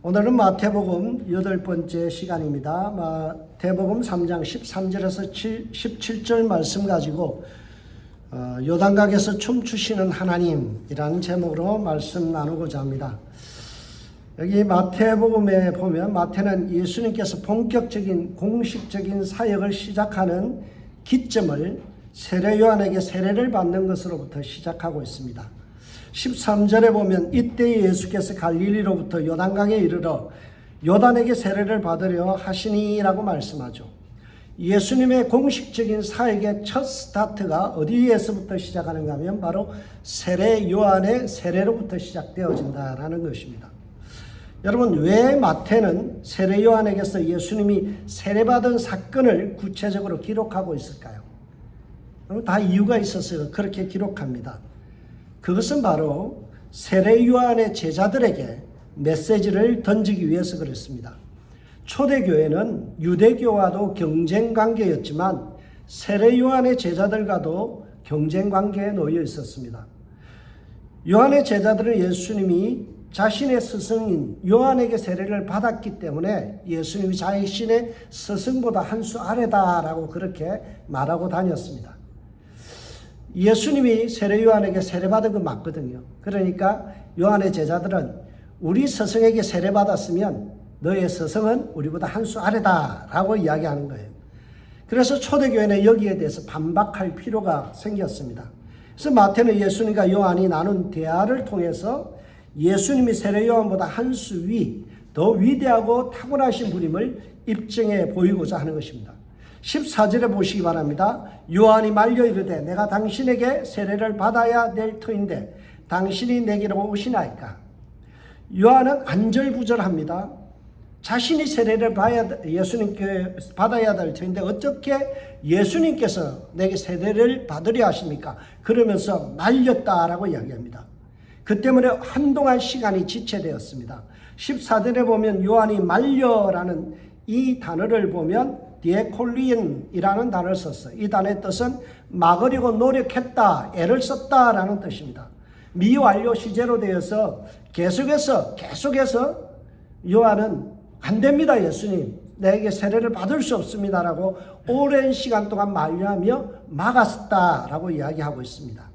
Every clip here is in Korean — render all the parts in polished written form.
오늘은 마태복음 8번째 시간입니다. 마태복음 3장 13절에서 17절 말씀 가지고 요단강에서 춤추시는 하나님이라는 제목으로 말씀 나누고자 합니다. 여기 마태복음에 보면 마태는 예수님께서 본격적인 공식적인 사역을 시작하는 기점을 세례 요한에게 세례를 받는 것으로부터 시작하고 있습니다. 13절에 보면 이때 예수께서 갈릴리로부터 요단강에 이르러 요단에게 세례를 받으려 하시니라고 말씀하죠. 예수님의 공식적인 사역의 첫 스타트가 어디에서부터 시작하는가 하면 바로 세례 요한의 세례로부터 시작되어진다라는 것입니다. 여러분, 왜 마태는 세례 요한에게서 예수님이 세례받은 사건을 구체적으로 기록하고 있을까요? 다 이유가 있어서 그렇게 기록합니다. 그것은 바로 세례 요한의 제자들에게 메시지를 던지기 위해서 그랬습니다. 초대교회는 유대교와도 경쟁관계였지만 세례 요한의 제자들과도 경쟁관계에 놓여 있었습니다. 요한의 제자들은 예수님이 자신의 스승인 요한에게 세례를 받았기 때문에 예수님이 자신의 스승보다 한 수 아래다라고 그렇게 말하고 다녔습니다. 예수님이 세례 요한에게 세례받은 건 맞거든요. 그러니까 요한의 제자들은 우리 스승에게 세례받았으면 너의 스승은 우리보다 한 수 아래다라고 이야기하는 거예요. 그래서 초대교회는 여기에 대해서 반박할 필요가 생겼습니다. 그래서 마태는 예수님과 요한이 나눈 대화를 통해서 예수님이 세례 요한보다 한 수 위, 더 위대하고 탁월하신 분임을 입증해 보이고자 하는 것입니다. 14절에 보시기 바랍니다. 요한이 말려 이르되 내가 당신에게 세례를 받아야 될 터인데 당신이 내게로 오시나이까. 요한은 안절부절합니다. 자신이 세례를 예수님께 받아야 될 터인데 어떻게 예수님께서 내게 세례를 받으려 하십니까? 그러면서 말렸다라고 이야기합니다. 그 때문에 한동안 시간이 지체되었습니다. 14절에 보면 요한이 말려라는 이 단어를 보면 디에콜리인이라는 단어를 썼어요. 이 단어의 뜻은 막으려고 노력했다, 애를 썼다라는 뜻입니다. 미완료 시제로 되어서 계속해서 요한은 안 됩니다, 예수님. 내게 세례를 받을 수 없습니다라고 오랜 시간 동안 만류하며 막았다라고 이야기하고 있습니다.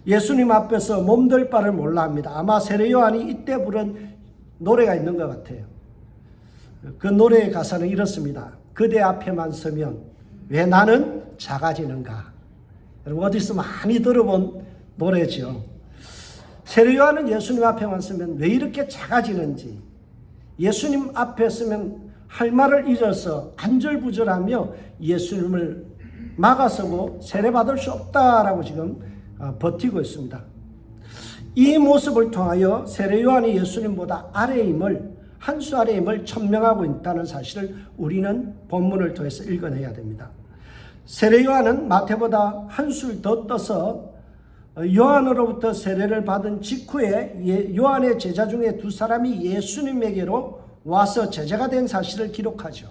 예수님 앞에서 몸들 바를 몰라 합니다. 아마 세례 요한이 이때 부른 노래가 있는 것 같아요. 그 노래의 가사는 이렇습니다. 그대 앞에만 서면 왜 나는 작아지는가. 여러분 어디서 많이 들어본 노래죠. 세례 요한은 예수님 앞에만 서면 왜 이렇게 작아지는지, 예수님 앞에 서면 할 말을 잊어서 안절부절하며 예수님을 막아서고 세례받을 수 없다라고 지금 버티고 있습니다. 이 모습을 통하여 세례 요한이 예수님보다 아래임을, 한 수 아래임을 천명하고 있다는 사실을 우리는 본문을 통해서 읽어내야 됩니다. 세례 요한은 마태보다 한 술 더 떠서 요한으로부터 세례를 받은 직후에 요한의 제자 중에 두 사람이 예수님에게로 와서 제자가 된 사실을 기록하죠.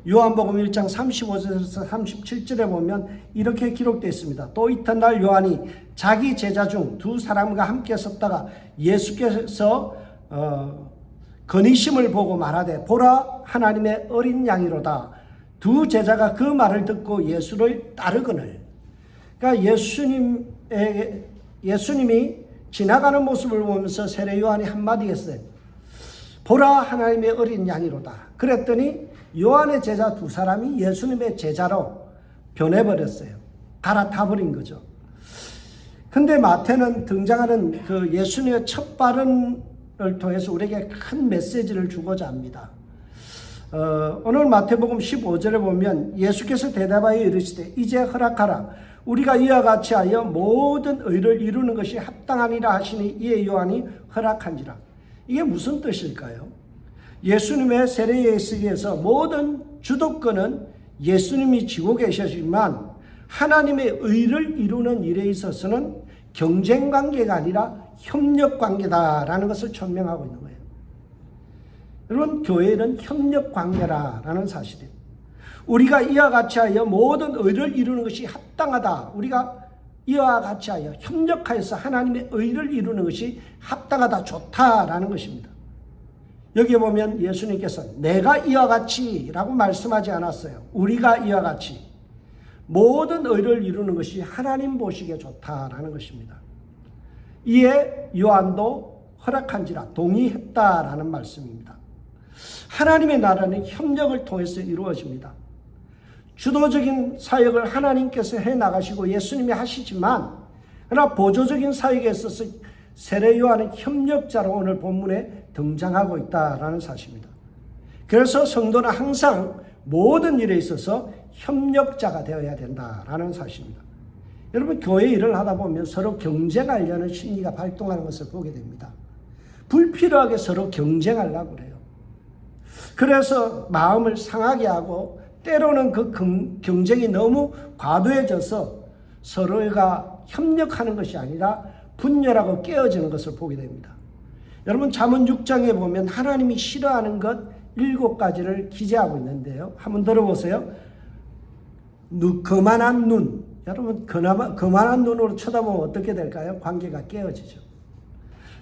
요한복음 1장 35절에서 37절에 보면 이렇게 기록되어 있습니다. 또 이튿날 요한이 자기 제자 중 두 사람과 함께 섰다가 예수께서 건의심을 보고 말하되 보라 하나님의 어린 양이로다. 두 제자가 그 말을 듣고 예수를 따르거늘. 그러니까 예수님이 지나가는 모습을 보면서 세례 요한이 한마디 했어요. 보라 하나님의 어린 양이로다. 그랬더니 요한의 제자 두 사람이 예수님의 제자로 변해버렸어요. 갈아타버린 거죠. 근데 마태는 등장하는 그 예수님의 첫 발언을 통해서 우리에게 큰 메시지를 주고자 합니다. 오늘 마태복음 15절에 보면 예수께서 대답하여 이르시되 이제 허락하라. 우리가 이와 같이 하여 모든 의를 이루는 것이 합당하니라 하시니 이에 요한이 허락한지라. 이게 무슨 뜻일까요? 예수님의 세례에 있어서 모든 주도권은 예수님이 쥐고 계시지만 하나님의 의를 이루는 일에 있어서는 경쟁관계가 아니라 협력관계다라는 것을 천명하고 있는 거예요. 여러분, 교회는 협력관계라는 사실이에요. 우리가 이와 같이 하여 모든 의를 이루는 것이 합당하다. 우리가 이와 같이 하여 협력하여서 하나님의 의를 이루는 것이 합당하다, 좋다라는 것입니다. 여기에 보면 예수님께서 내가 이와 같이 라고 말씀하지 않았어요. 우리가 이와 같이 모든 의를 이루는 것이 하나님 보시기에 좋다라는 것입니다. 이에 요한도 허락한지라 동의했다라는 말씀입니다. 하나님의 나라는 협력을 통해서 이루어집니다. 주도적인 사역을 하나님께서 해나가시고 예수님이 하시지만 그러나 보조적인 사역에 있어서 세례 요한은 협력자로 오늘 본문에 등장하고 있다라는 사실입니다. 그래서 성도는 항상 모든 일에 있어서 협력자가 되어야 된다라는 사실입니다. 여러분, 교회 일을 하다 보면 서로 경쟁하려는 심리가 발동하는 것을 보게 됩니다. 불필요하게 서로 경쟁하려고 그래요. 그래서 마음을 상하게 하고 때로는 그 경쟁이 너무 과도해져서 서로가 협력하는 것이 아니라 분열하고 깨어지는 것을 보게 됩니다. 여러분, 잠언 6장에 보면 하나님이 싫어하는 것 7가지를 기재하고 있는데요. 한번 들어보세요. 거만한 눈. 여러분, 거만한 눈으로 쳐다보면 어떻게 될까요? 관계가 깨어지죠.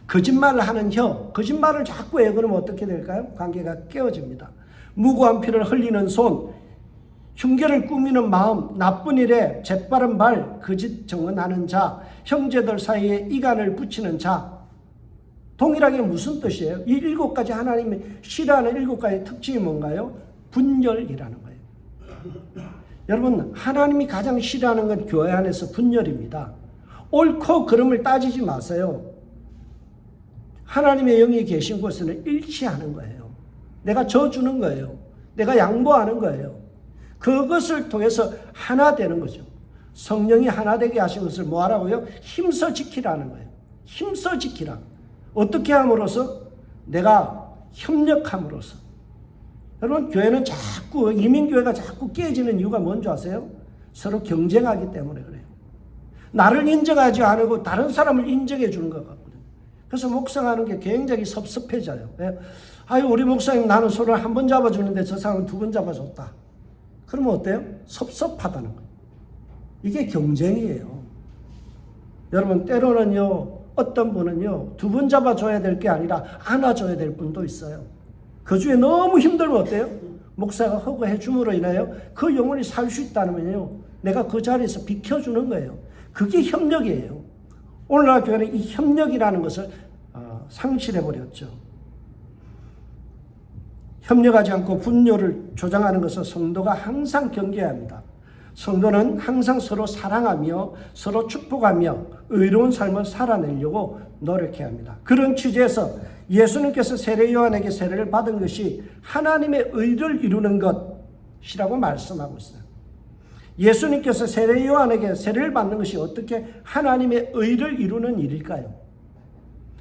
거짓말을 하는 혀, 거짓말을 자꾸 해요. 그러면 어떻게 될까요? 관계가 깨어집니다. 무고한 피를 흘리는 손, 흉계를 꾸미는 마음, 나쁜 일에 재빠른 발, 거짓 정언하는 자, 형제들 사이에 이간을 붙이는 자. 동일하게 무슨 뜻이에요? 이 7가지 하나님이 싫어하는 7가지 특징이 뭔가요? 분열이라는 거예요. 여러분, 하나님이 가장 싫어하는 건 교회 안에서 분열입니다. 옳고 그름을 따지지 마세요. 하나님의 영이 계신 곳에는 일치하는 거예요. 내가 져주는 거예요. 내가 양보하는 거예요. 그것을 통해서 하나 되는 거죠. 성령이 하나 되게 하신 것을 뭐 하라고요? 힘써 지키라는 거예요. 힘써 지키라. 어떻게 함으로써? 내가 협력함으로써. 여러분, 교회는 자꾸, 이민교회가 자꾸 깨지는 이유가 뭔지 아세요? 서로 경쟁하기 때문에 그래요. 나를 인정하지 않고 다른 사람을 인정해 주는 것 같거든요. 그래서 묵상하는 게 굉장히 섭섭해져요. 아유, 우리 목사님 나는 손을 한 번 잡아주는데 저 사람은 2번 잡아줬다. 그러면 어때요? 섭섭하다는 거예요. 이게 경쟁이에요. 여러분, 때로는요, 어떤 분은요, 2번 잡아줘야 될 게 아니라 안아줘야 될 분도 있어요. 그 주에 너무 힘들면 어때요? 목사가 허구해 줌으로 인하여 그 영혼이 살 수 있다면요, 내가 그 자리에서 비켜주는 거예요. 그게 협력이에요. 오늘날 교회는 이 협력이라는 것을 상실해버렸죠. 협력하지 않고 분열을 조장하는 것은 성도가 항상 경계해야 합니다. 성도는 항상 서로 사랑하며 서로 축복하며 의로운 삶을 살아내려고 노력해야 합니다. 그런 취지에서 예수님께서 세례 요한에게 세례를 받은 것이 하나님의 의를 이루는 것이라고 말씀하고 있어요. 예수님께서 세례 요한에게 세례를 받는 것이 어떻게 하나님의 의를 이루는 일일까요?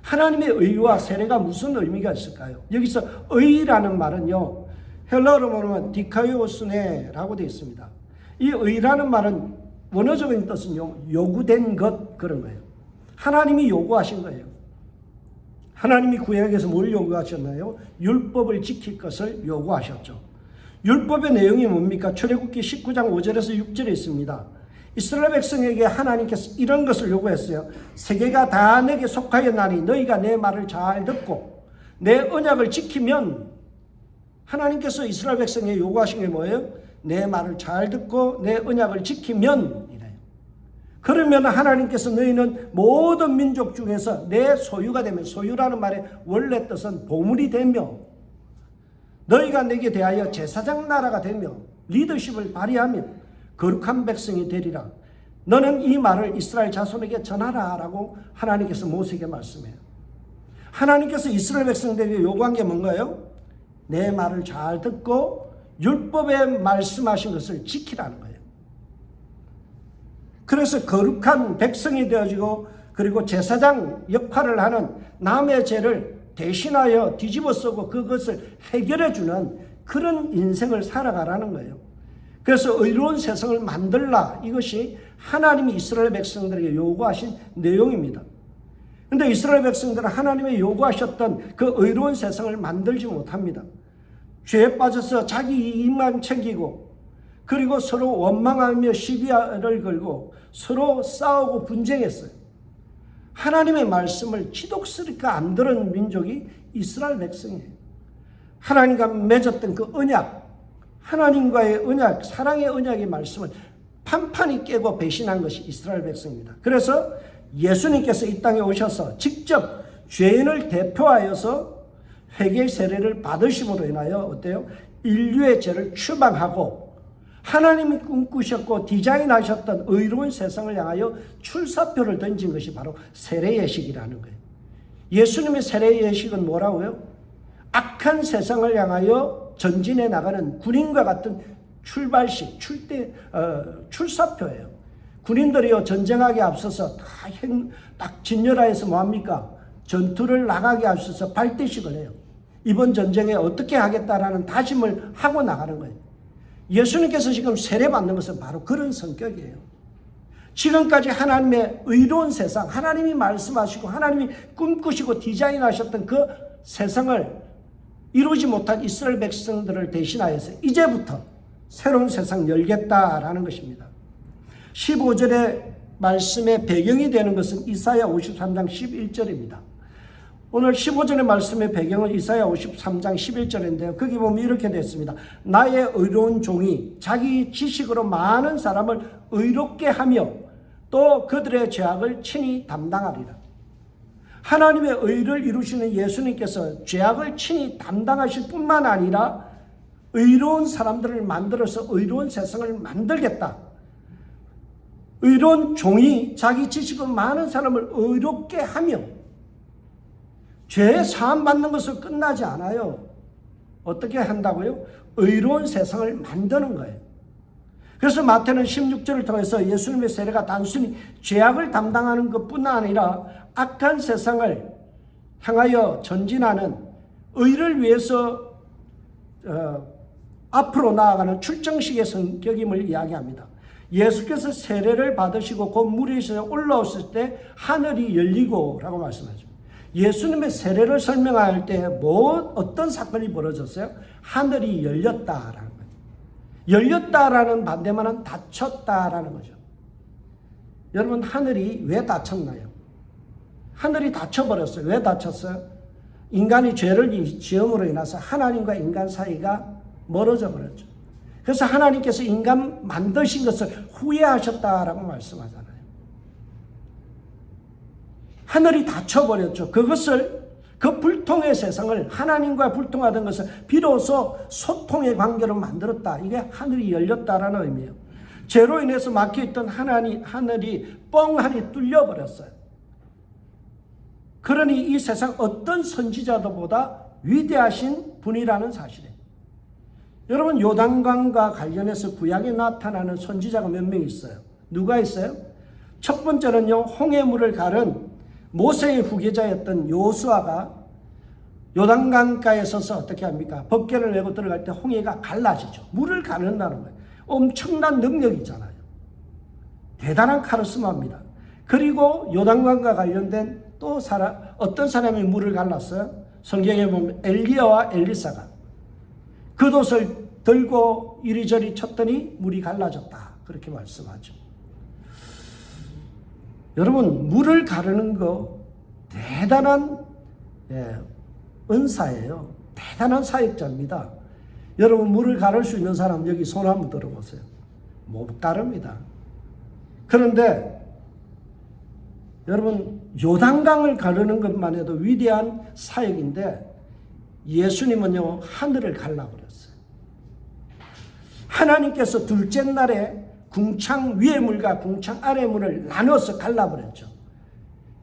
하나님의 의와 세례가 무슨 의미가 있을까요? 여기서 의라는 말은요, 헬라어로 보면 디카이오스네라고 되어 있습니다. 이 의라는 말은 원어적인 뜻은요, 요구된 것, 그런 거예요. 하나님이 요구하신 거예요. 하나님이 구약에서 뭘 요구하셨나요? 율법을 지킬 것을 요구하셨죠. 율법의 내용이 뭡니까? 출애굽기 19장 5절에서 6절에 있습니다. 이스라엘 백성에게 하나님께서 이런 것을 요구했어요. 세계가 다 내게 속하였나니 너희가 내 말을 잘 듣고 내 언약을 지키면, 하나님께서 이스라엘 백성에게 요구하신 게 뭐예요? 내 말을 잘 듣고 내 언약을 지키면 이래요. 그러면 하나님께서 너희는 모든 민족 중에서 내 소유가 되면, 소유라는 말의 원래 뜻은 보물이 되며, 너희가 내게 대하여 제사장 나라가 되며 리더십을 발휘하며 거룩한 백성이 되리라. 너는 이 말을 이스라엘 자손에게 전하라 라고 하나님께서 모세에게 말씀해요. 하나님께서 이스라엘 백성들에게 요구한 게 뭔가요? 내 말을 잘 듣고 율법에 말씀하신 것을 지키라는 거예요. 그래서 거룩한 백성이 되어지고, 그리고 제사장 역할을 하는, 남의 죄를 대신하여 뒤집어 쓰고 그것을 해결해 주는 그런 인생을 살아가라는 거예요. 그래서 의로운 세상을 만들라, 이것이 하나님이 이스라엘 백성들에게 요구하신 내용입니다. 그런데 이스라엘 백성들은 하나님의 요구하셨던 그 의로운 세상을 만들지 못합니다. 죄에 빠져서 자기 이익만 챙기고, 그리고 서로 원망하며 시비를 걸고 서로 싸우고 분쟁했어요. 하나님의 말씀을 지독스럽게 안 들은 민족이 이스라엘 백성이에요. 하나님과 맺었던 그 언약, 하나님과의 언약, 사랑의 언약의 말씀을 판판히 깨고 배신한 것이 이스라엘 백성입니다. 그래서 예수님께서 이 땅에 오셔서 직접 죄인을 대표하여서 회개 세례를 받으심으로 인하여 어때요? 인류의 죄를 추방하고 하나님이 꿈꾸셨고 디자인하셨던 의로운 세상을 향하여 출사표를 던진 것이 바로 세례 예식이라는 거예요. 예수님의 세례 예식은 뭐라고요? 악한 세상을 향하여 전진해 나가는 군인과 같은 출발식, 출사표예요. 군인들이요, 전쟁하기 앞서서 딱 진열하여서 뭐합니까? 전투를 나가게 앞서서 발대식을 해요. 이번 전쟁에 어떻게 하겠다라는 다짐을 하고 나가는 거예요. 예수님께서 지금 세례받는 것은 바로 그런 성격이에요. 지금까지 하나님의 의로운 세상, 하나님이 말씀하시고 하나님이 꿈꾸시고 디자인하셨던 그 세상을 이루지 못한 이스라엘 백성들을 대신하여서 이제부터 새로운 세상 열겠다라는 것입니다. 15절의 말씀의 배경이 되는 것은 이사야 53장 11절입니다. 오늘 15절의 말씀의 배경은 이사야 53장 11절인데요. 거기 보면 이렇게 됐습니다. 나의 의로운 종이 자기 지식으로 많은 사람을 의롭게 하며 또 그들의 죄악을 친히 담당하리라. 하나님의 의를 이루시는 예수님께서 죄악을 친히 담당하실 뿐만 아니라 의로운 사람들을 만들어서 의로운 세상을 만들겠다. 의로운 종이 자기 지식으로 많은 사람을 의롭게 하며 죄 사함 받는 것을 끝나지 않아요. 어떻게 한다고요? 의로운 세상을 만드는 거예요. 그래서 마태는 16절을 통해서 예수님의 세례가 단순히 죄악을 담당하는 것뿐 아니라 악한 세상을 향하여 전진하는 의를 위해서 앞으로 나아가는 출정식의 성격임을 이야기합니다. 예수께서 세례를 받으시고 곧 물에서 올라오실 때 하늘이 열리고 라고 말씀하죠. 예수님의 세례를 설명할 때 어떤 사건이 벌어졌어요? 하늘이 열렸다라는 거예요. 열렸다라는 반대말은 닫혔다라는 거죠. 여러분, 하늘이 왜 닫혔나요? 하늘이 닫혀버렸어요. 왜 닫혔어요? 인간이 죄를 지음으로 인해서 하나님과 인간 사이가 멀어져 버렸죠. 그래서 하나님께서 인간 만드신 것을 후회하셨다라고 말씀하잖아요. 하늘이 닫혀버렸죠. 그 불통의 세상을, 하나님과 불통하던 것을 비로소 소통의 관계로 만들었다. 이게 하늘이 열렸다라는 의미예요. 죄로 인해서 막혀있던 하늘이 뻥하니 뚫려버렸어요. 그러니 이 세상 어떤 선지자들보다 위대하신 분이라는 사실이에요. 여러분, 요단강과 관련해서 구약에 나타나는 선지자가 몇 명 있어요. 누가 있어요? 첫 번째는요, 홍해물을 가른 모세의 후계자였던 요수아가 요단강가에 서서 어떻게 합니까? 법궤를 메고 들어갈 때 홍해가 갈라지죠. 물을 가른다는 거예요. 엄청난 능력이잖아요. 대단한 카리스마입니다. 그리고 요단강과 관련된 또 어떤 사람이 물을 갈랐어요? 성경에 보면 엘리야와 엘리사가 겉옷을 들고 이리저리 쳤더니 물이 갈라졌다. 그렇게 말씀하죠. 여러분, 물을 가르는 거 대단한 은사예요. 대단한 사역자입니다. 여러분, 물을 가를 수 있는 사람 여기 손 한번 들어보세요. 못 가릅니다. 그런데 여러분, 요단강을 가르는 것만 해도 위대한 사역인데 예수님은요, 하늘을 갈라버렸어요. 하나님께서 둘째 날에 궁창 위의 물과 궁창 아래의 물을 나눠서 갈라버렸죠.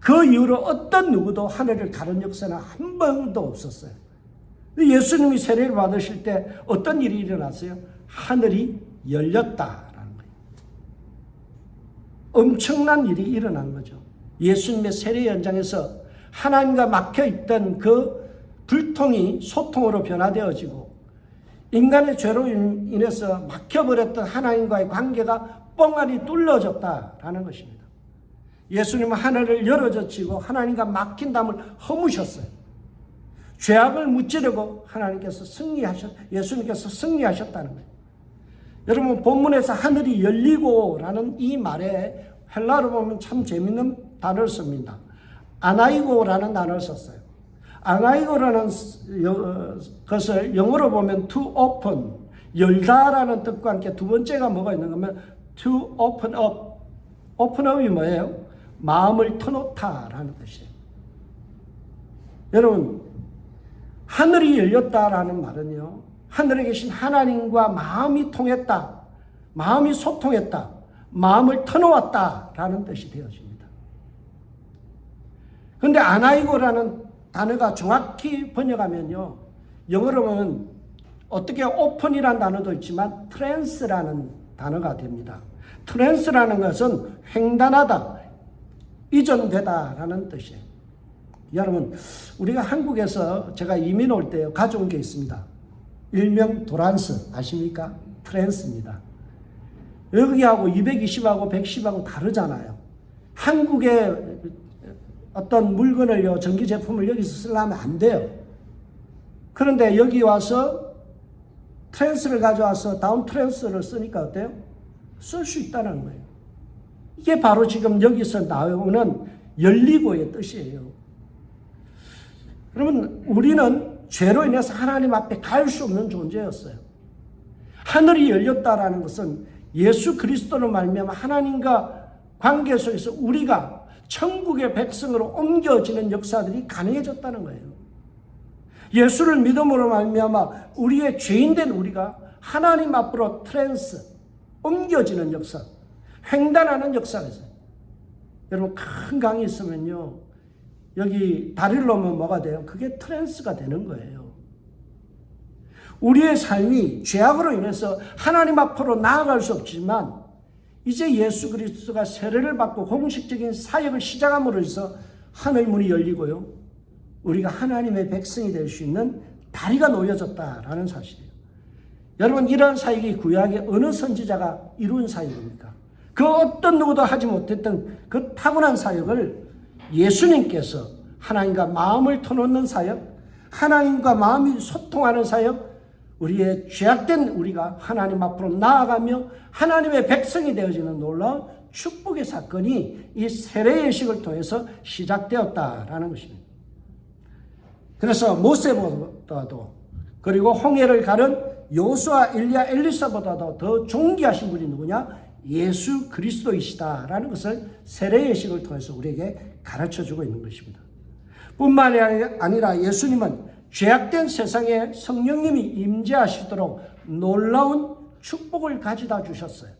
그 이후로 어떤 누구도 하늘을 가른 역사는 한 번도 없었어요. 예수님이 세례를 받으실 때 어떤 일이 일어났어요? 하늘이 열렸다라는 거예요. 엄청난 일이 일어난 거죠. 예수님의 세례 현장에서 하나님과 막혀있던 그 불통이 소통으로 변화되어지고 인간의 죄로 인해서 막혀버렸던 하나님과의 관계가 뻥하니 뚫려졌다라는 것입니다. 예수님은 하늘을 열어젖히고 하나님과 막힌 담을 허무셨어요. 죄악을 무찌르고 예수님께서 승리하셨다는 거예요. 여러분, 본문에서 하늘이 열리고라는 이 말에 헬라어로 보면 참 재밌는 단어를 씁니다. 아나이고라는 단어를 썼어요. 아나이고라는 것을 영어로 보면 to open, 열다라는 뜻과 함께 두 번째가 뭐가 있는가 하면 to open up. open up이 뭐예요? 마음을 터놓다라는 뜻이에요. 여러분, 하늘이 열렸다라는 말은요, 하늘에 계신 하나님과 마음이 통했다, 마음이 소통했다, 마음을 터놓았다라는 뜻이 되어집니다. 그런데 아나이고라는 단어가 정확히 번역하면요, 영어로 보면 어떻게 오픈이라는 단어도 있지만 트랜스라는 단어가 됩니다. 트랜스라는 것은 횡단하다, 이전되다라는 뜻이에요. 여러분, 우리가 한국에서 제가 이민 올 때 가져온 게 있습니다. 일명 도란스 아십니까? 트랜스입니다. 여기하고 220하고 110하고 다르잖아요. 한국의 어떤 물건을요, 전기 제품을 여기서 쓰려면 안 돼요. 그런데 여기 와서 트랜스를 가져와서 다운 트랜스를 쓰니까 어때요? 쓸 수 있다는 거예요. 이게 바로 지금 여기서 나오는 열리고의 뜻이에요. 그러면 우리는 죄로 인해서 하나님 앞에 갈 수 없는 존재였어요. 하늘이 열렸다라는 것은 예수 그리스도로 말미암아 하나님과 관계 속에서 우리가 천국의 백성으로 옮겨지는 역사들이 가능해졌다는 거예요. 예수를 믿음으로 말미암아 우리의 죄인된 우리가 하나님 앞으로 트랜스, 옮겨지는 역사, 횡단하는 역사가 있어요. 여러분, 큰 강이 있으면요, 여기 다리를 놓으면 뭐가 돼요? 그게 트랜스가 되는 거예요. 우리의 삶이 죄악으로 인해서 하나님 앞으로 나아갈 수 없지만 이제 예수 그리스도가 세례를 받고 공식적인 사역을 시작함으로 해서 하늘문이 열리고요, 우리가 하나님의 백성이 될 수 있는 다리가 놓여졌다라는 사실이에요. 여러분, 이러한 사역이 구약의 어느 선지자가 이룬 사역입니까? 그 어떤 누구도 하지 못했던 그 타고난 사역을 예수님께서 하나님과 마음을 터놓는 사역, 하나님과 마음이 소통하는 사역, 우리의 죄악된 우리가 하나님 앞으로 나아가며 하나님의 백성이 되어지는 놀라운 축복의 사건이 이 세례 예식을 통해서 시작되었다라는 것입니다. 그래서 모세보다도, 그리고 홍해를 가른 여호수아, 엘리야, 엘리사보다도 더 존귀하신 분이 누구냐? 예수 그리스도이시다라는 것을 세례 예식을 통해서 우리에게 가르쳐주고 있는 것입니다. 뿐만이 아니라 예수님은 죄악된 세상에 성령님이 임재하시도록 놀라운 축복을 가져다 주셨어요.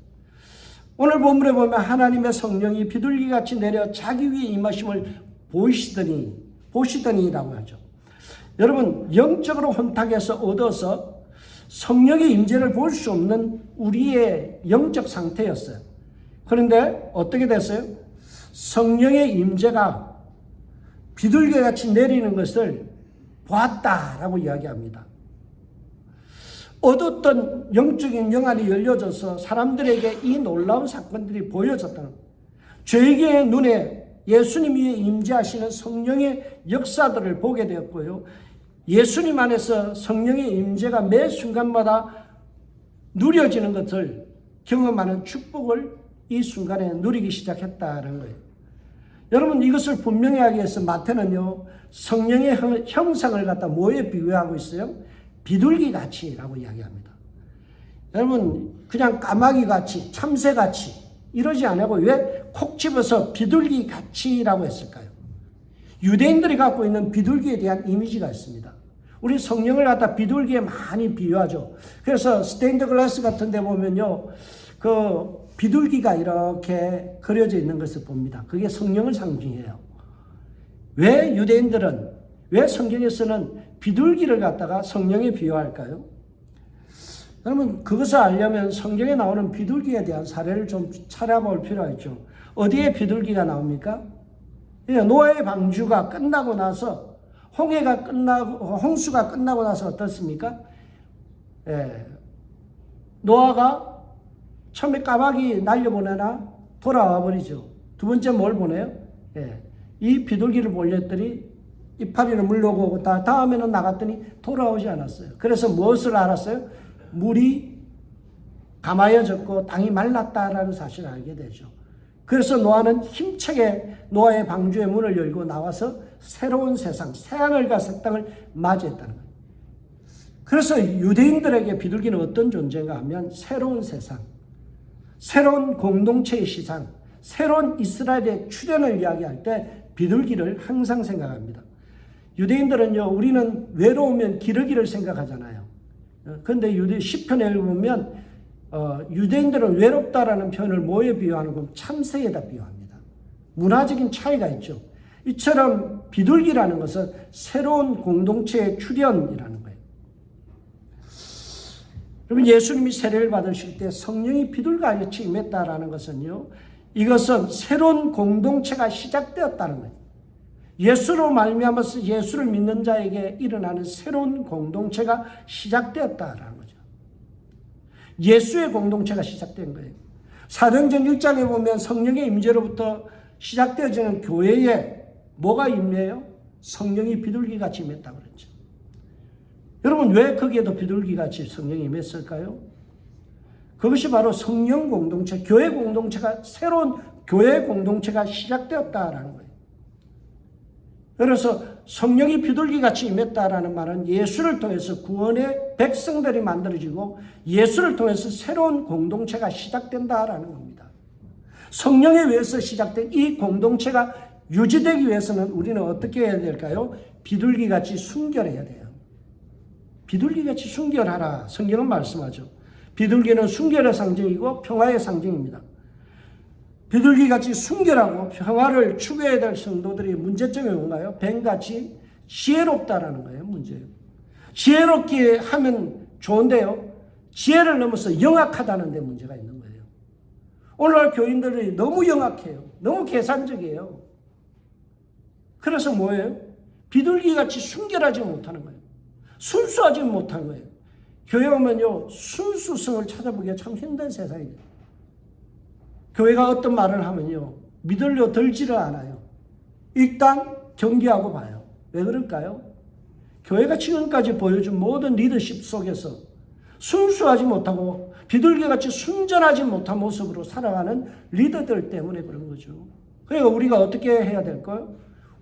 오늘 본문에 보면 하나님의 성령이 비둘기같이 내려 자기 위에 임하심을 보시더니라고 하죠. 여러분, 영적으로 혼탁해서 얻어서 성령의 임재를 볼 수 없는 우리의 영적 상태였어요. 그런데 어떻게 됐어요? 성령의 임재가 비둘기같이 내리는 것을 보았다라고 이야기합니다. 어두웠던 영적인 영안이 열려져서 사람들에게 이 놀라운 사건들이 보여졌다는 거예요. 저에게 눈에 예수님 위에 임재하시는 성령의 역사들을 보게 되었고요, 예수님 안에서 성령의 임재가 매 순간마다 누려지는 것을 경험하는 축복을 이 순간에 누리기 시작했다는 거예요. 여러분, 이것을 분명히 하기 위해서 마태는요, 성령의 형상을 갖다 뭐에 비유하고 있어요? 비둘기같이라고 이야기합니다. 여러분, 그냥 까마귀같이, 참새같이 이러지 않고 왜 콕 집어서 비둘기같이라고 했을까요? 유대인들이 갖고 있는 비둘기에 대한 이미지가 있습니다. 우리 성령을 갖다 비둘기에 많이 비유하죠. 그래서 스테인드 글라스 같은 데 보면요, 그 비둘기가 이렇게 그려져 있는 것을 봅니다. 그게 성령을 상징해요. 왜 유대인들은, 왜 성경에서는 비둘기를 갖다가 성령에 비유할까요? 여러분, 그것을 알려면 성경에 나오는 비둘기에 대한 사례를 좀 찾아볼 필요가 있죠. 어디에 비둘기가 나옵니까? 노아의 방주가 끝나고 나서, 홍수가 끝나고 나서 어떻습니까? 노아가 처음에 까마귀 날려보내나 돌아와 버리죠. 두 번째 뭘 보내요? 이 비둘기를 몰렸더니 이파리를 물러오고 다음에는 나갔더니 돌아오지 않았어요. 그래서 무엇을 알았어요? 물이 가마여졌고 땅이 말랐다라는 사실을 알게 되죠. 그래서 노아는 힘차게 노아의 방주의 문을 열고 나와서 새로운 세상, 새하늘과 새 땅을 맞이했다는 거예요. 그래서 유대인들에게 비둘기는 어떤 존재인가 하면 새로운 세상, 새로운 공동체의 시장, 새로운 이스라엘의 출현을 이야기할 때 비둘기를 항상 생각합니다. 유대인들은요, 우리는 외로우면 기러기를 생각하잖아요. 그런데 유대 시편에 보면 유대인들은 외롭다라는 표현을 뭐에 비유하는 건 참새에다 비유합니다. 문화적인 차이가 있죠. 이처럼 비둘기라는 것은 새로운 공동체의 출현이라는 거예요. 여러분, 예수님이 세례를 받으실 때 성령이 비둘기같이 임했다라는 것은요, 이것은 새로운 공동체가 시작되었다는 거예요. 예수로 말미암아서 예수를 믿는 자에게 일어나는 새로운 공동체가 시작되었다라는 거죠. 예수의 공동체가 시작된 거예요. 사도행전 1장에 보면 성령의 임재로부터 시작되어지는 교회에 뭐가 임해요? 성령이 비둘기같이 임했다고 그랬죠. 여러분, 왜 거기에도 비둘기같이 성령이 임했을까요? 그것이 바로 성령 공동체, 교회 공동체가, 새로운 교회 공동체가 시작되었다라는 거예요. 그래서 성령이 비둘기같이 임했다라는 말은 예수를 통해서 구원의 백성들이 만들어지고 예수를 통해서 새로운 공동체가 시작된다라는 겁니다. 성령에 의해서 시작된 이 공동체가 유지되기 위해서는 우리는 어떻게 해야 될까요? 비둘기같이 순결해야 돼요. 비둘기같이 순결하라. 성경은 말씀하죠. 비둘기는 순결의 상징이고 평화의 상징입니다. 비둘기같이 순결하고 평화를 추구해야 될 성도들의 문제점이 뭔가요? 뱀같이 지혜롭다라는 거예요. 문제예요. 지혜롭게 하면 좋은데요, 지혜를 넘어서 영악하다는 데 문제가 있는 거예요. 오늘날 교인들이 너무 영악해요. 너무 계산적이에요. 그래서 뭐예요? 비둘기같이 순결하지 못하는 거예요. 순수하지 못한 거예요. 교회 오면요, 순수성을 찾아보기가 참 힘든 세상이에요. 교회가 어떤 말을 하면요, 믿으려 들지를 않아요. 일단 경계하고 봐요. 왜 그럴까요? 교회가 지금까지 보여준 모든 리더십 속에서 순수하지 못하고 비둘기같이 순전하지 못한 모습으로 살아가는 리더들 때문에 그런 거죠. 그러니까 우리가 어떻게 해야 될까요?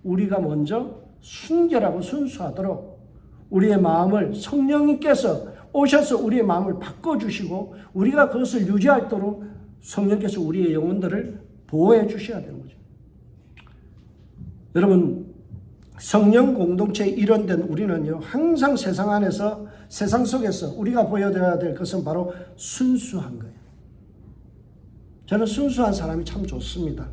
우리가 먼저 순결하고 순수하도록 우리의 마음을 성령님께서 오셔서 우리의 마음을 바꿔주시고 우리가 그것을 유지하도록 성령께서 우리의 영혼들을 보호해 주셔야 되는 거죠. 여러분, 성령 공동체에 일원된 우리는요, 항상 세상 안에서, 세상 속에서 우리가 보여드려야 될 것은 바로 순수한 거예요. 저는 순수한 사람이 참 좋습니다.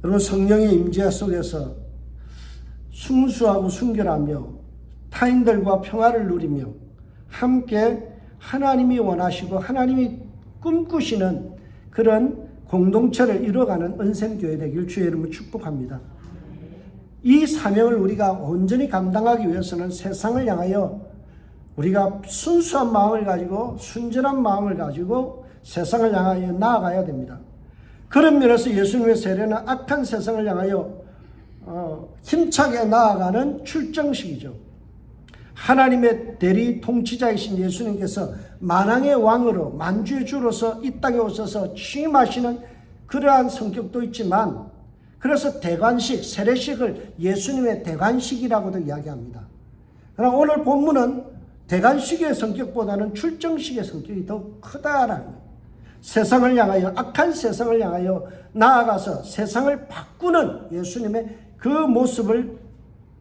여러분, 성령의 임재 속에서 순수하고 순결하며 타인들과 평화를 누리며 함께 하나님이 원하시고 하나님이 꿈꾸시는 그런 공동체를 이뤄가는 은샘교회 되길 주의 이름으로 축복합니다. 이 사명을 우리가 온전히 감당하기 위해서는 세상을 향하여 우리가 순수한 마음을 가지고 순전한 마음을 가지고 세상을 향하여 나아가야 됩니다. 그런 면에서 예수님의 세례는 악한 세상을 향하여 힘차게 나아가는 출정식이죠. 하나님의 대리 통치자이신 예수님께서 만왕의 왕으로 만주의 주로서 이 땅에 오셔서 취임하시는 그러한 성격도 있지만, 그래서 대관식, 세례식을 예수님의 대관식이라고도 이야기합니다. 그러나 오늘 본문은 대관식의 성격보다는 출정식의 성격이 더 크다라는 거예요. 세상을 향하여, 악한 세상을 향하여 나아가서 세상을 바꾸는 예수님의 그 모습을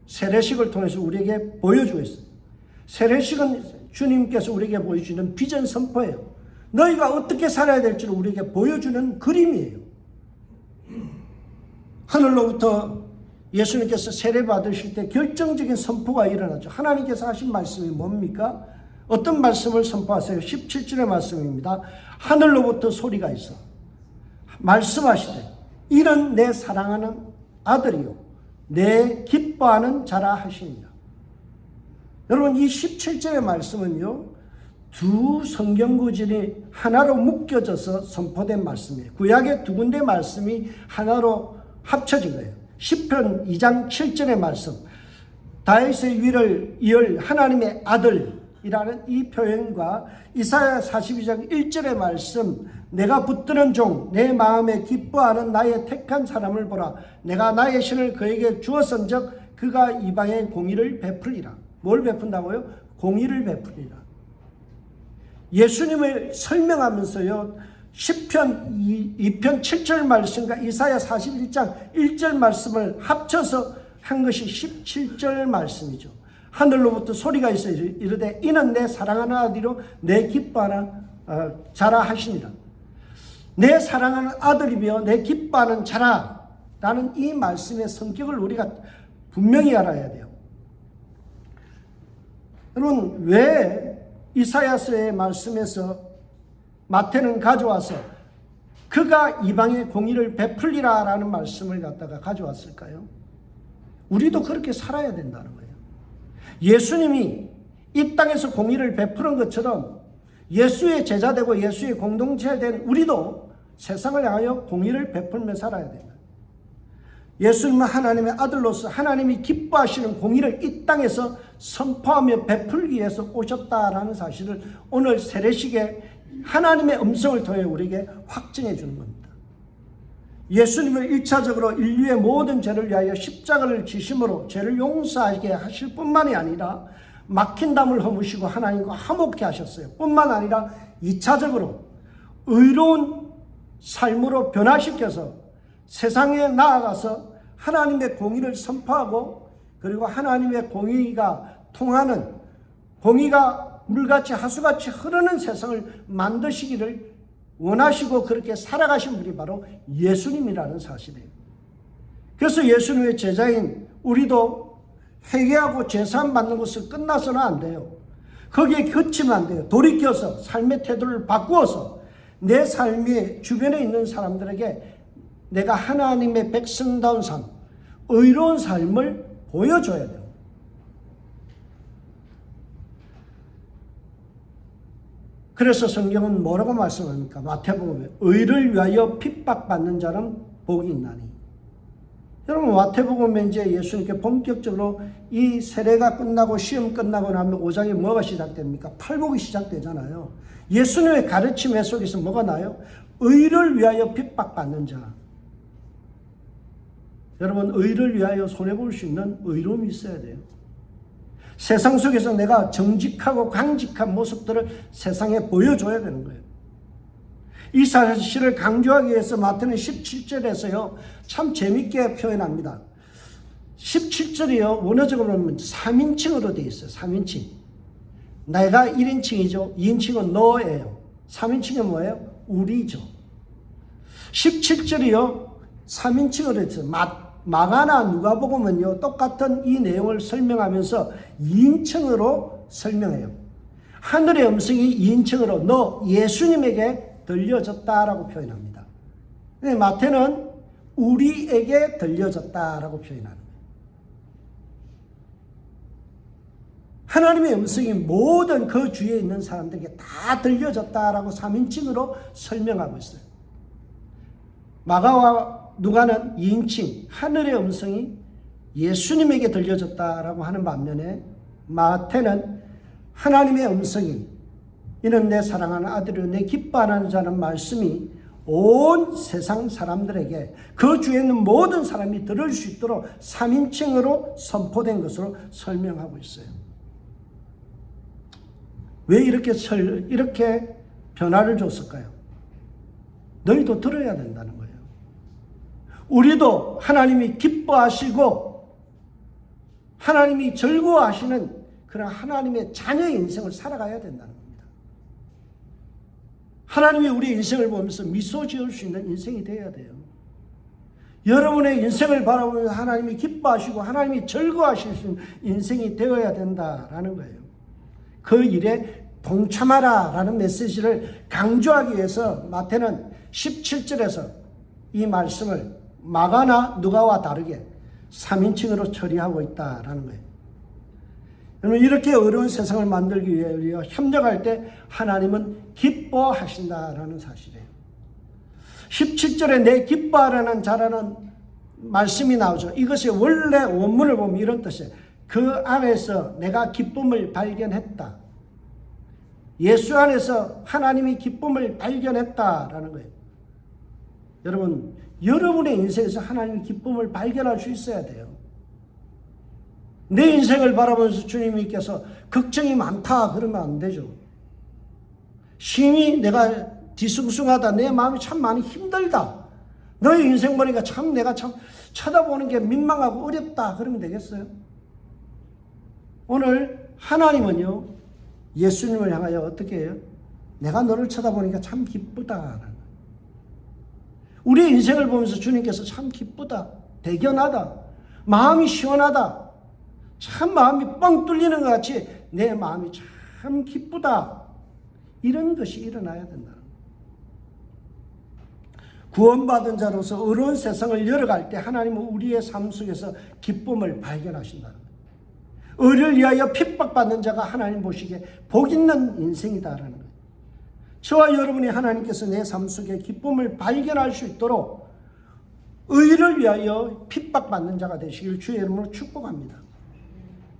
세례식을 통해서 우리에게 보여주고 있습니다. 세례식은 주님께서 우리에게 보여주는 비전 선포예요. 너희가 어떻게 살아야 될지를 우리에게 보여주는 그림이에요. 하늘로부터 예수님께서 세례 받으실 때 결정적인 선포가 일어나죠. 하나님께서 하신 말씀이 뭡니까? 어떤 말씀을 선포하세요? 17절의 말씀입니다. 하늘로부터 소리가 있어 말씀하시되 이는 내 사랑하는 아들이요 내 기뻐하는 자라 하시니라. 여러분, 이 17절의 말씀은요, 두 성경 구절이 하나로 묶여져서 선포된 말씀이에요. 구약의 두 군데 말씀이 하나로 합쳐진 거예요. 시편 2장 7절의 말씀, 다윗의 위를 이을 하나님의 아들이라는 이 표현과 이사야 42장 1절의 말씀, 내가 붙드는 종, 내 마음에 기뻐하는 나의 택한 사람을 보라. 내가 나의 신을 그에게 주었은즉 그가 이방의 공의를 베풀리라. 뭘 베푼다고요? 공의를 베풀리라. 예수님을 설명하면서요, 시편 2편 7절 말씀과 이사야 41장 1절 말씀을 합쳐서 한 것이 17절 말씀이죠. 하늘로부터 소리가 있어 이르되 이는 내 사랑하는 아들이요 내 기뻐하는 자라 하시니라. 내 사랑하는 아들이며 내 기뻐하는 자라 라는 이 말씀의 성격을 우리가 분명히 알아야 돼요. 여러분, 왜 이사야서의 말씀에서 마태는 가져와서 그가 이방의 공의를 베풀리라 라는 말씀을 갖다가 가져왔을까요? 우리도 그렇게 살아야 된다는 거예요. 예수님이 이 땅에서 공의를 베푸는 것처럼 예수의 제자되고 예수의 공동체가 된 우리도 세상을 향하여 공의를 베풀며 살아야 된다. 예수님은 하나님의 아들로서 하나님이 기뻐하시는 공의를 이 땅에서 선포하며 베풀기 위해서 오셨다라는 사실을 오늘 세례식에 하나님의 음성을 통해 우리에게 확증해 주는 겁니다. 예수님은 1차적으로 인류의 모든 죄를 위하여 십자가를 지심으로 죄를 용서하게 하실 뿐만이 아니라 막힌 담을 허무시고 하나님과 화목케 하셨어요. 뿐만 아니라 2차적으로 의로운 삶으로 변화시켜서 세상에 나아가서 하나님의 공의를 선포하고 그리고 하나님의 공의가 통하는, 공의가 물같이 하수같이 흐르는 세상을 만드시기를 원하시고 그렇게 살아가신 분이 바로 예수님이라는 사실이에요. 그래서 예수님의 제자인 우리도 회개하고 제사함 받는 것을 끝나서는 안 돼요. 거기에 그치면 안 돼요. 돌이켜서 삶의 태도를 바꾸어서 내 삶의 주변에 있는 사람들에게 내가 하나님의 백성다운 삶, 의로운 삶을 보여줘야 돼요. 그래서 성경은 뭐라고 말씀합니까? 마태복음에 의를 위하여 핍박받는 자는 복이 있나니. 여러분, 마태복음에 이제 예수님께 본격적으로 이 세례가 끝나고 시험 끝나고 나면 5장에 뭐가 시작됩니까? 팔복이 시작되잖아요. 예수님의 가르침 속에서 뭐가 나요? 의를 위하여 핍박받는 자. 여러분, 의를 위하여 손해볼 수 있는 의로움이 있어야 돼요. 세상 속에서 내가 정직하고 강직한 모습들을 세상에 보여줘야 되는 거예요. 이 사실을 강조하기 위해서 마태는 17절에서요, 참 재밌게 표현합니다. 17절이요, 원어적으로 보면 3인칭으로 되어 있어요. 3인칭. 내가 1인칭이죠. 2인칭은 너예요. 3인칭은 뭐예요? 우리죠. 17절이요, 3인칭으로 되어 있어요. 마가나 누가복음은요, 똑같은 이 내용을 설명하면서 2인칭으로 설명해요. 하늘의 음성이 2인칭으로 너 예수님에게 들려졌다라고 표현합니다. 근데 마태는 우리에게 들려졌다라고 표현하는 거예요. 하나님의 음성이 모든 그 주위에 있는 사람들에게 다 들려졌다라고 3인칭으로 설명하고 있어요. 마가와 누가는 2인칭, 하늘의 음성이 예수님에게 들려졌다라고 하는 반면에 마태는 하나님의 음성이 이는 내 사랑하는 아들이요 내 기뻐하는 자는 말씀이 온 세상 사람들에게 그 주에 있는 모든 사람이 들을 수 있도록 3인칭으로 선포된 것으로 설명하고 있어요. 왜 이렇게 변화를 줬을까요? 너희도 들어야 된다는 거예요. 우리도 하나님이 기뻐하시고 하나님이 즐거워하시는 그런 하나님의 자녀의 인생을 살아가야 된다는 겁니다. 하나님이 우리의 인생을 보면서 미소 지을 수 있는 인생이 되어야 돼요. 여러분의 인생을 바라보면서 하나님이 기뻐하시고 하나님이 즐거워하실 수 있는 인생이 되어야 된다라는 거예요. 그 일에 동참하라라는 메시지를 강조하기 위해서 마태는 17절에서 이 말씀을 마가나 누가와 다르게 3인칭으로 처리하고 있다라는 거예요. 여러분, 이렇게 어려운 세상을 만들기 위해 협력할 때 하나님은 기뻐하신다라는 사실이에요. 17절에 내 기뻐하라는 자라는 말씀이 나오죠. 이것이 원래 원문을 보면 이런 뜻이에요. 그 안에서 내가 기쁨을 발견했다. 예수 안에서 하나님의 기쁨을 발견했다라는 거예요. 여러분, 여러분의 인생에서 하나님의 기쁨을 발견할 수 있어야 돼요. 내 인생을 바라보면서 주님께서 걱정이 많다 그러면 안 되죠. 심히 내가 뒤숭숭하다, 내 마음이 참 많이 힘들다, 너의 인생 보니까 참 내가 참 쳐다보는 게 민망하고 어렵다 그러면 되겠어요? 오늘 하나님은요, 예수님을 향하여 어떻게 해요? 내가 너를 쳐다보니까 참 기쁘다. 우리의 인생을 보면서 주님께서 참 기쁘다, 대견하다, 마음이 시원하다, 참 마음이 뻥 뚫리는 것 같이 내 마음이 참 기쁘다, 이런 것이 일어나야 된다. 구원받은 자로서 어려운 세상을 열어갈 때 하나님은 우리의 삶 속에서 기쁨을 발견하신다는 거예요. 의를 위하여 핍박받는 자가 하나님 보시기에 복 있는 인생이다라는 거예요. 저와 여러분이 하나님께서 내 삶 속에 기쁨을 발견할 수 있도록 의를 위하여 핍박받는 자가 되시길 주의 이름으로 축복합니다.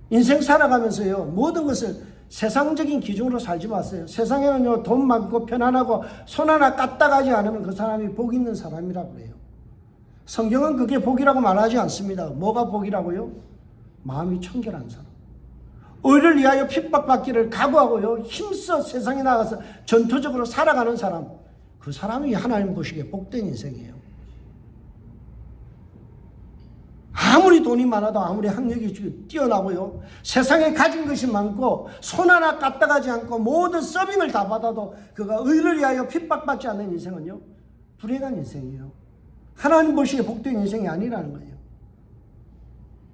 인생 살아가면서요, 모든 것을 세상적인 기준으로 살지 마세요. 세상에는요, 돈 많고 편안하고 손 하나 까딱하지 않으면 그 사람이 복 있는 사람이라고 그래요. 성경은 그게 복이라고 말하지 않습니다. 뭐가 복이라고요? 마음이 청결한 사람, 의를 위하여 핍박받기를 각오하고요, 힘써 세상에 나가서 전투적으로 살아가는 사람, 그 사람이 하나님 보시기에 복된 인생이에요. 아무리 돈이 많아도, 아무리 학력이 뛰어나고요, 세상에 가진 것이 많고 손 하나 까딱하지 않고 모든 서빙을 다 받아도 그가 의를 위하여 핍박받지 않는 인생은요, 불행한 인생이에요. 하나님 보시기에 복된 인생이 아니라는 거예요.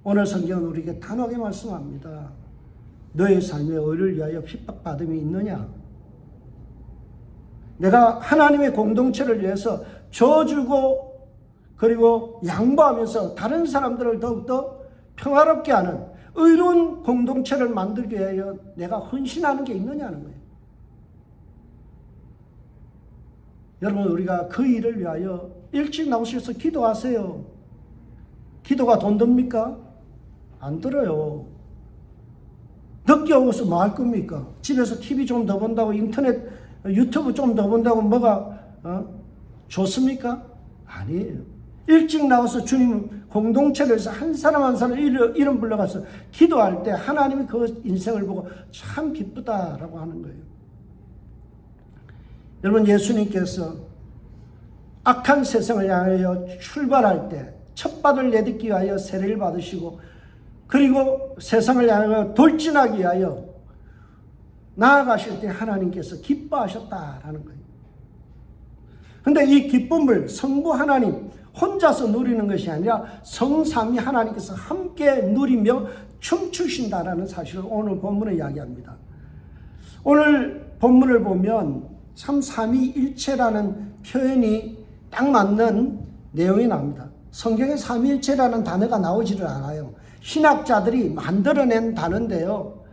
오늘 성경은 우리에게 단호하게 말씀합니다. 너의 삶에 의를 위하여 핍박받음이 있느냐? 내가 하나님의 공동체를 위해서 져주고 그리고 양보하면서 다른 사람들을 더욱더 평화롭게 하는 의로운 공동체를 만들기 위하여 내가 헌신하는 게 있느냐는 거예요. 여러분, 우리가 그 일을 위하여 일찍 나오셔서 기도하세요. 기도가 돈 듭니까? 안 들어요. 늦게 오고서 뭐 할 겁니까? 집에서 TV 좀 더 본다고, 인터넷 유튜브 좀 더 본다고 뭐가 좋습니까? 아니에요. 일찍 나와서 주님 공동체를 해서 한 사람 한 사람 이름 불러가서 기도할 때 하나님이 그 인생을 보고 참 기쁘다라고 하는 거예요. 여러분, 예수님께서 악한 세상을 향하여 출발할 때 첫발을 내딛기 위하여 세례를 받으시고, 그리고 세상을 향하여 돌진하기 위하여 나아가실 때 하나님께서 기뻐하셨다라는 거예요. 그런데 이 기쁨을 성부 하나님 혼자서 누리는 것이 아니라 성삼위 하나님께서 함께 누리며 춤추신다라는 사실을 오늘 본문에 이야기합니다. 오늘 본문을 보면 참 삼위일체라는 표현이 딱 맞는 내용이 나옵니다. 성경에 삼위일체라는 단어가 나오지를 않아요. 신학자들이 만들어낸 단어인데요.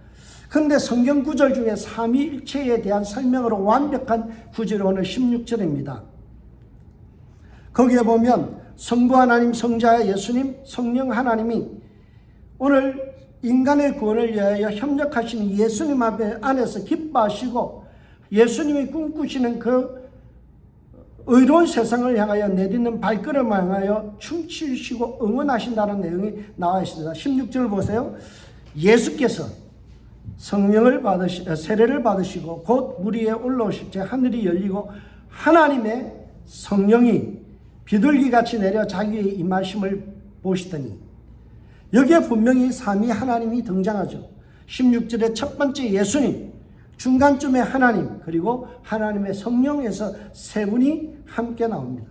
그런데 성경 구절 중에 삼위일체에 대한 설명으로 완벽한 구절이 오늘 16절입니다. 거기에 보면 성부 하나님, 성자 예수님, 성령 하나님이 오늘 인간의 구원을 위하여 협력하시는 예수님 앞에 안에서 기뻐하시고 예수님이 꿈꾸시는 그 의로운 세상을 향하여 내딛는 발걸음을 향하여 춤추시고 응원하신다는 내용이 나와 있습니다. 16절 보세요. 예수께서 성령을 세례를 받으시고 곧 물 위에 올라오실 때 하늘이 열리고 하나님의 성령이 비둘기같이 내려 자기의 임하심을 보시더니, 여기에 분명히 삼위 하나님이 등장하죠. 16절에 첫 번째 예수님, 중간쯤에 하나님, 그리고 하나님의 성령에서 세 분이 함께 나옵니다.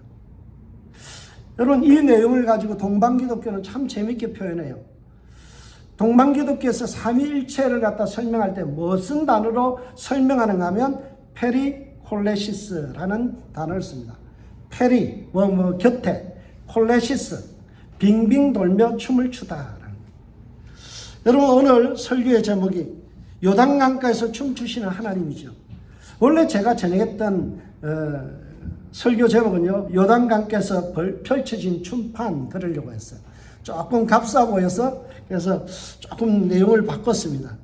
여러분, 이 내용을 가지고 동방기독교는 참 재밌게 표현해요. 동방기독교에서 삼위일체를 갖다 설명할 때 무슨 단어로 설명하는가 하면 페리콜레시스라는 단어를 씁니다. 페리, 곁에, 콜레시스, 빙빙 돌며 춤을 추다. 여러분, 오늘 설교의 제목이 요단강가에서 춤추시는 하나님이죠. 원래 제가 전했던 설교 제목은요, 요단강가에서 펼쳐진 춤판 그러려고 했어요. 조금 값싸 보여서 그래서 조금 내용을 바꿨습니다.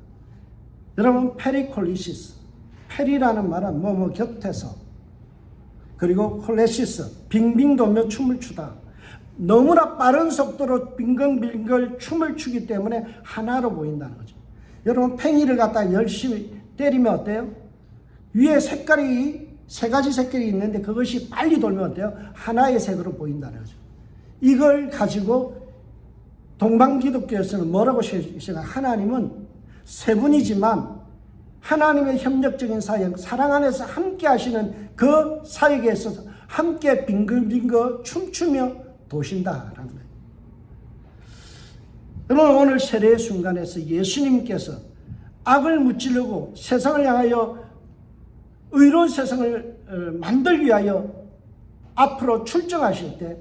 여러분, 페리콜리시스, 페리라는 말은 뭐뭐 곁에서, 그리고 콜레시스 빙빙 돌며 춤을 추다. 너무나 빠른 속도로 빙글빙글 춤을 추기 때문에 하나로 보인다는 거죠. 여러분 팽이를 갖다 열심히 때리면 어때요? 위에 색깔이 세 가지 색깔이 있는데 그것이 빨리 돌면 어때요? 하나의 색으로 보인다는 거죠. 이걸 가지고 동방기독교에서는 뭐라고 생각해요? 하나님은 세 분이지만 하나님의 협력적인 사역, 사랑 안에서 함께 하시는 그 사역에 있어서 함께 빙글빙글 춤추며 도신다라는 거예요. 여러분 오늘 세례의 순간에서 예수님께서 악을 무찌르고 세상을 향하여 의로운 세상을 만들기 위하여 앞으로 출정하실 때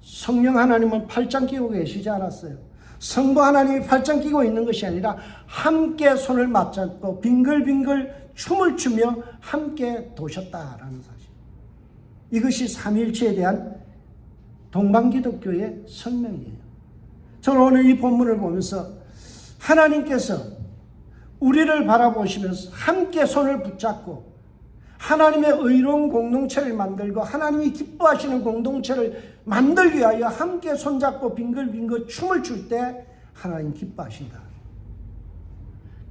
성령 하나님은 팔짱 끼고 계시지 않았어요. 성부 하나님이 팔짱 끼고 있는 것이 아니라 함께 손을 맞잡고 빙글빙글 춤을 추며 함께 도셨다라는 사실. 이것이 삼위일체에 대한 동방기독교의 설명이에요. 저는 오늘 이 본문을 보면서 하나님께서 우리를 바라보시면서 함께 손을 붙잡고 하나님의 의로운 공동체를 만들고 하나님이 기뻐하시는 공동체를 만들기 위하여 함께 손잡고 빙글빙글 춤을 출 때 하나님 기뻐하신다.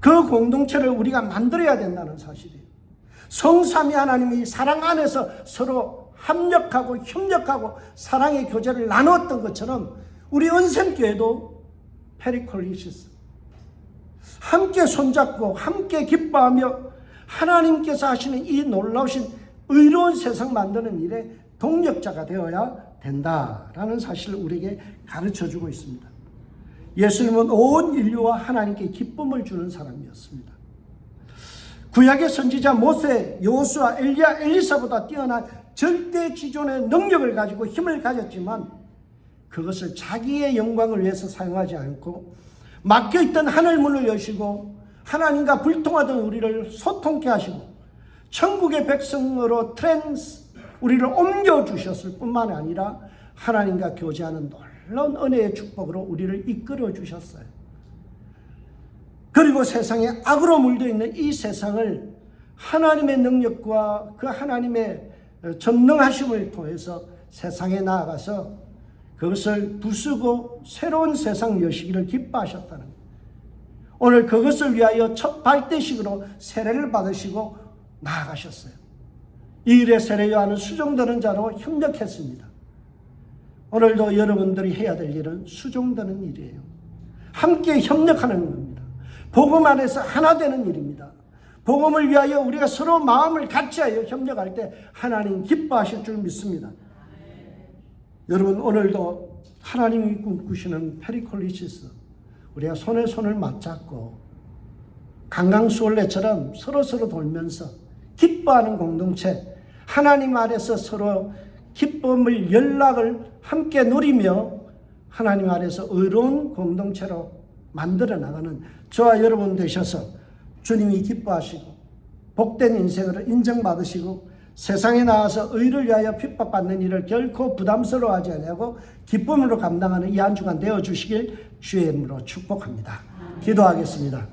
그 공동체를 우리가 만들어야 된다는 사실이에요. 성삼위 하나님이 사랑 안에서 서로 합력하고 협력하고 사랑의 교제를 나누었던 것처럼 우리 은샘교회도 페리콜리시스 함께 손잡고 함께 기뻐하며 하나님께서 하시는 이 놀라우신 의로운 세상 만드는 일에 동력자가 되어야 된다라는 사실을 우리에게 가르쳐주고 있습니다. 예수님은 온 인류와 하나님께 기쁨을 주는 사람이었습니다. 구약의 선지자 모세, 여호수아, 엘리야, 엘리사보다 뛰어난 절대 지존의 능력을 가지고 힘을 가졌지만 그것을 자기의 영광을 위해서 사용하지 않고 막혀있던 하늘문을 여시고 하나님과 불통하던 우리를 소통케 하시고 천국의 백성으로 우리를 옮겨주셨을 뿐만 아니라 하나님과 교제하는 놀라운 은혜의 축복으로 우리를 이끌어 주셨어요. 그리고 세상에 악으로 물들어있는 이 세상을 하나님의 능력과 그 하나님의 전능하심을 통해서 세상에 나아가서 그것을 부수고 새로운 세상 여시기를 기뻐하셨다는 거예요. 오늘 그것을 위하여 첫 발대식으로 세례를 받으시고 나아가셨어요. 이 일에 세례 요한은 수종드는 자로 협력했습니다. 오늘도 여러분들이 해야 될 일은 수종드는 일이에요. 함께 협력하는 겁니다. 복음 안에서 하나 되는 일입니다. 복음을 위하여 우리가 서로 마음을 같이하여 협력할 때 하나님 기뻐하실 줄 믿습니다. 여러분 오늘도 하나님이 꿈꾸시는 페리콜리시스, 우리가 손에 손을 맞잡고 강강수월래처럼 서로 돌면서 기뻐하는 공동체, 하나님 아래서 서로 기쁨을 연락을 함께 누리며 하나님 아래서 의로운 공동체로 만들어 나가는 저와 여러분 되셔서 주님이 기뻐하시고 복된 인생으로 인정받으시고 세상에 나와서 의를 위하여 핍박받는 일을 결코 부담스러워하지 아니하고 기쁨으로 감당하는 이 한 주간 되어주시길 주의 이름으로 축복합니다. 기도하겠습니다.